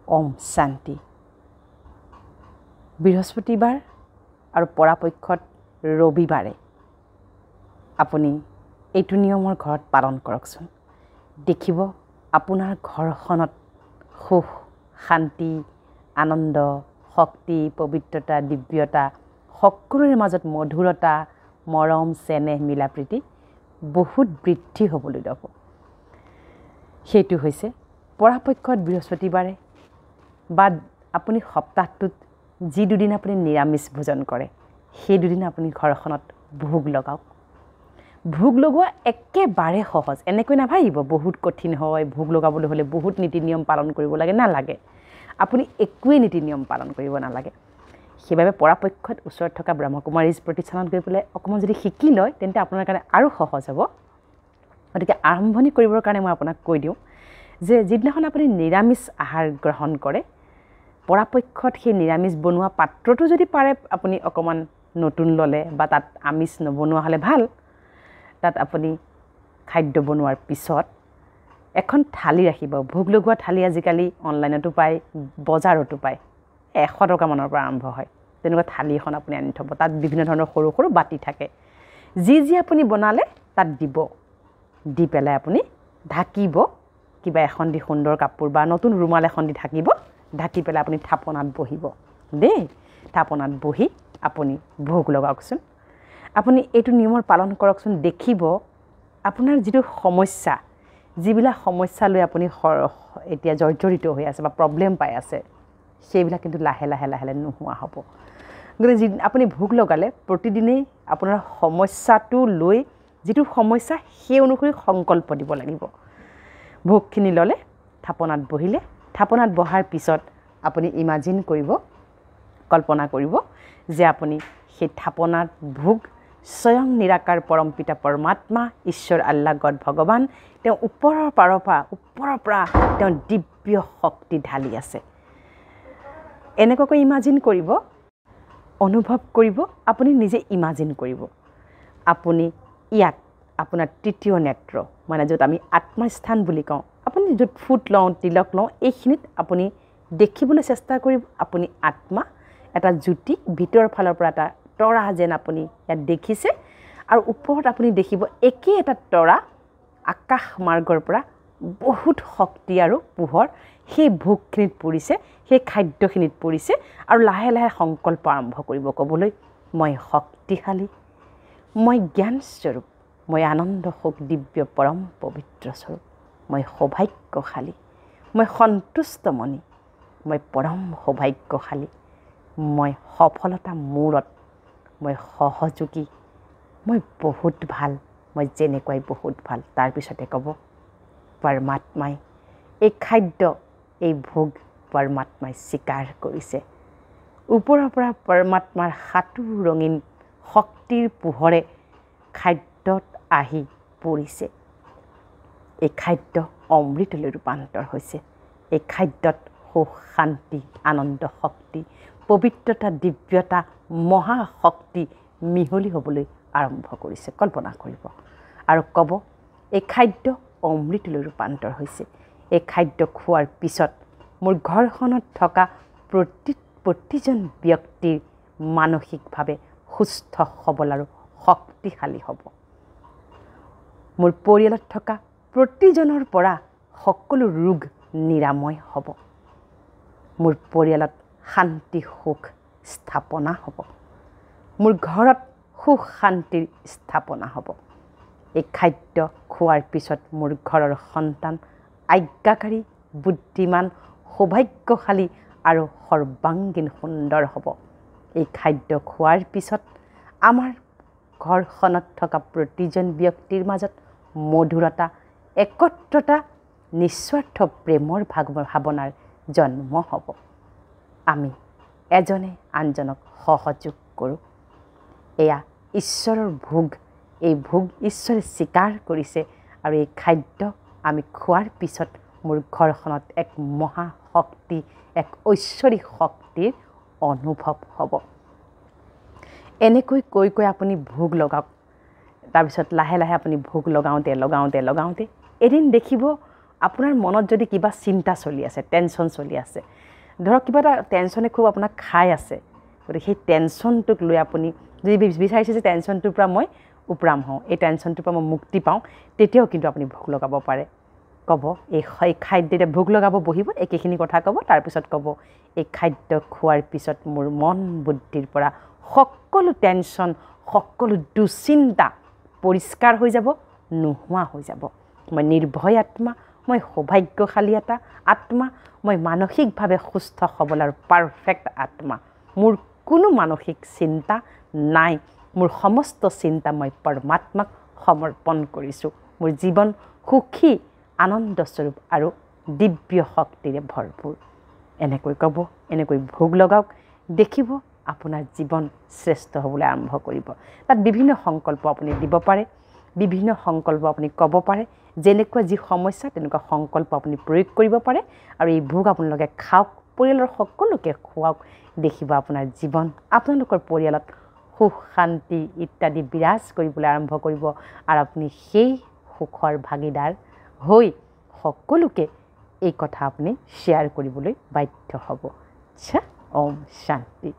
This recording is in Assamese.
ওম শান্তি। বৃহস্পতিবাৰ আৰু পৰাপক্ষত ৰবিবাৰে আপুনি এইটো নিয়মৰ ঘৰত পালন কৰকচোন। দেখিব আপোনাৰ ঘৰখনত সুখ, শান্তি, আনন্দ, শক্তি, পবিত্ৰতা, দিব্যতা, সকলোৰে মাজত মধুৰতা, মৰম, চেনেহ, মিলাপ্ৰীতি বহুত বৃদ্ধি হ'বলৈ ল'ব। সেইটো হৈছে পৰাপক্ষত বৃহস্পতিবাৰে বা আপুনি সপ্তাহটোত যি দুদিন আপুনি নিৰামিষ ভোজন কৰে সেই দুদিন আপুনি ঘৰখনত ভোগ লগাওক। ভোগ লগোৱা একেবাৰে সহজ। এনেকৈ নাভাবিব বহুত কঠিন হয়, ভোগ লগাবলৈ হ'লে বহুত নীতি নিয়ম পালন কৰিব লাগে। নালাগে, আপুনি একোৱেই নীতি নিয়ম পালন কৰিব নালাগে। সেইবাবে পৰাপক্ষত ওচৰত থকা ব্ৰহ্মকুমাৰীজ প্ৰতিষ্ঠানত গৈ পেলাই অকণমান যদি শিকি লয় তেন্তে আপোনাৰ কাৰণে আৰু সহজ হ'ব। গতিকে আৰম্ভণি কৰিবৰ কাৰণে মই আপোনাক কৈ দিওঁ যে যিদিনাখন আপুনি নিৰামিষ আহাৰ গ্ৰহণ কৰে পৰাপক্ষত সেই নিৰামিষ বনোৱা পাত্ৰটো যদি পাৰে আপুনি অকণমান নতুন ল'লে বা তাত আমিষ নবনোৱা হ'লে ভাল। তাত আপুনি খাদ্য বনোৱাৰ পিছত এখন থালি ৰাখিব। ভোগ লগোৱা থালি আজিকালি অনলাইনতো পায়, বজাৰতো পায়। 100 টকামানৰ পৰা আৰম্ভ হয়। তেনেকুৱা থালি এখন আপুনি আনি থ'ব। তাত বিভিন্ন ধৰণৰ সৰু সৰু বাতি থাকে। যি যি আপুনি বনালে তাত দিব। দি পেলাই আপুনি ঢাকিব। কিবা এখন দি সুন্দৰ কাপোৰ বা নতুন ৰুমাল এখন দি ঢাকিব। ঢাকি পেলাই আপুনি থাপনাত বহিব দেই। থাপনাত বহি আপুনি ভোগ লগাওকচোন। আপুনি এইটো নিয়মৰ পালন কৰকচোন। দেখিব আপোনাৰ যিটো সমস্যা, যিবিলাক সমস্যা লৈ আপুনি এতিয়া জৰ্জৰিত হৈ আছে বা প্ৰব্লেম পাই আছে সেইবিলাক কিন্তু লাহে লাহে লাহে লাহে নোহোৱা হ'ব। গতিকে আপুনি ভোগ লগালে প্ৰতিদিনেই আপোনাৰ সমস্যাটো লৈ যিটো সমস্যা সেই অনুসৰি সংকল্প দিব লাগিব। ভোগখিনি ল'লে, থাপনাত বহিলে, থাপনাত বহাৰ পিছত আপুনি ইমাজিন কৰিব, কল্পনা কৰিব যে আপুনি সেই থাপনাত ভোগ স্বয়ং নিৰাকাৰ পৰম পিতা পৰমাত্মা ঈশ্বৰ আল্লাহ গড ভগৱান তেওঁ ওপৰৰ পৰা তেওঁ দিব্য শক্তি ঢালি আছে। এনেকুৱাকৈ ইমাজিন কৰিব, অনুভৱ কৰিব, আপুনি নিজে ইমাজিন কৰিব। আপুনি ইয়াত আপোনাৰ তৃতীয় নেত্ৰ মানে য'ত আমি আত্মস্থান বুলি কওঁ, আপুনি য'ত ফুট লওঁ, তিলক লওঁ, এইখিনিত আপুনি দেখিবলৈ চেষ্টা কৰিব আপুনি আত্মা, এটা জ্যোতি, ভিতৰৰ ফালৰ পৰা এটা তৰা যেন আপুনি ইয়াত দেখিছে। আৰু ওপৰত আপুনি দেখিব একেই এটা তৰা আকাশ মাৰ্গৰ পৰা বহুত শক্তি আৰু পোহৰ সেই ভোগখিনিত পৰিছে, সেই খাদ্যখিনিত পৰিছে। আৰু লাহে লাহে সংকল্প আৰম্ভ কৰিব ক'বলৈ, মই শক্তিশালী, মই জ্ঞানস্বৰূপ, মই আনন্দ সুখ দিব্য পৰম পবিত্ৰ স্বৰূপ, মই সৌভাগ্যশালী, মই সন্তুষ্টমণি, মই পৰম সৌভাগ্যশালী, মই সফলতা মূৰত, মই সহযোগী, মই বহুত ভাল, মই যেনেকুৱাই বহুত ভাল। তাৰপিছতে ক'ব পৰমাত্মাই এই খাদ্য, এই ভোগ পৰমাত্মাই স্বীকাৰ কৰিছে। ওপৰৰ পৰা পৰমাত্মাৰ 7টো ৰঙীন শক্তিৰ পোহৰে খাদ্যত আহি পৰিছে। এই খাদ্য অমৃতলৈ ৰূপান্তৰ হৈছে। এই খাদ্যত সুখ, শান্তি, আনন্দ, শক্তি, পবিত্ৰতা, দিব্যতা, মহাশক্তি মিহলি হ'বলৈ আৰম্ভ কৰিছে। কল্পনা কৰিব আৰু ক'ব এই খাদ্য অমৃতলৈ ৰূপান্তৰ হৈছে। এই খাদ্য খোৱাৰ পিছত মোৰ ঘৰখনত থকা প্ৰতিজন ব্যক্তিৰ মানসিকভাৱে সুস্থ সবল আৰু শক্তিশালী হ'ব। মোৰ পৰিয়ালত থকা প্ৰতিজনৰ পৰা সকলো ৰোগ নিৰাময় হ'ব। মোৰ পৰিয়ালত শান্তি সুখ স্থাপনা হ'ব। মোৰ ঘৰত সুখ শান্তিৰ স্থাপনা হ'ব। এই খাদ্য খোৱাৰ পিছত মোৰ ঘৰৰ সন্তান আজ্ঞাকাৰী, বুদ্ধিমান, সৌভাগ্যশালী আৰু সৰ্বাংগীন সুন্দৰ হ'ব। এই খাদ্য খোৱাৰ পিছত আমাৰ ঘৰখনত থকা প্ৰতিজন ব্যক্তিৰ মাজত মধুৰতা, একত্ৰতা, নিস্বাৰ্থ প্ৰেমৰ ভাৱনাৰ জন্ম হ'ব। আমি এজনে আনজনক সহযোগ কৰোঁ। এয়া ঈশ্বৰৰ ভোগ। এই ভোগ ঈশ্বৰে স্বীকাৰ কৰিছে আৰু এই খাদ্য আমি খোৱাৰ পিছত মোৰ ঘৰখনত এক মহাশক্তি, এক ঐশ্বৰিক শক্তিৰ অনুভৱ হ'ব। এনেকৈ কৈ কৈ আপুনি ভোগ লগাওক। তাৰপিছত লাহে লাহে আপুনি ভোগ লগাওঁতে এদিন দেখিব আপোনাৰ মনত যদি কিবা চিন্তা চলি আছে, টেনশ্যন চলি আছে, ধৰক কিবা এটা টেনশ্যনে খুব আপোনাক খাই আছে, গতিকে সেই টেনশ্যনটোক লৈ আপুনি যদি বিচাৰিছে যে টেনশ্যনটোৰ পৰা মই উপৰাম হওঁ, এই টেনশ্যনটোৰ পৰা মই মুক্তি পাওঁ, তেতিয়াও কিন্তু আপুনি ভোক লগাব পাৰে। ক'ব এই খাদ্য এতিয়া ভোক লগাব বহিব, একেখিনি কথা ক'ব, তাৰপিছত ক'ব এই খাদ্য খোৱাৰ পিছত মোৰ মন বুদ্ধিৰ পৰা সকলো টেনশ্যন, সকলো দুশ্চিন্তা পৰিষ্কাৰ হৈ যাব, নোহোৱা হৈ যাব। মই নিৰ্ভয় আত্মা, মই সৌভাগ্যশালী এটা আত্মা, মই মানসিকভাৱে সুস্থ সবল আৰু পাৰফেক্ট আত্মা। মোৰ কোনো মানসিক চিন্তা নাই, মোৰ সমস্ত চিন্তা মই পৰমাত্মাক সমৰ্পণ কৰিছোঁ। মোৰ জীৱন সুখী, আনন্দস্বৰূপ আৰু দিব্য শক্তিৰে ভৰপূৰ। এনেকৈ ক'ব, এনেকৈ ভোগ লগাওক, দেখিব আপোনাৰ জীৱন শ্ৰেষ্ঠ হ'বলৈ আৰম্ভ কৰিব। তাত বিভিন্ন সংকল্প আপুনি দিব পাৰে, বিভিন্ন সংকল্প আপুনি ক'ব পাৰে, যেনেকুৱা যি সমস্যা তেনেকুৱা সংকল্প আপুনি প্ৰয়োগ কৰিব পাৰে আৰু এই ভোগ আপোনালোকে খাওক, পৰিয়ালৰ সকলোকে খুৱাওক, দেখিব আপোনাৰ জীৱন, আপোনালোকৰ পৰিয়ালত সুখ শান্তি ইত্যাদি বিৰাজ কৰিবলৈ আৰম্ভ কৰিব আৰু আপুনি সেই সুখৰ ভাগিদাৰ হৈ সকলোকে এই কথা আপুনি শ্বেয়াৰ কৰিবলৈ বাধ্য হ'ব। আচ্ছা, ওম শান্তি।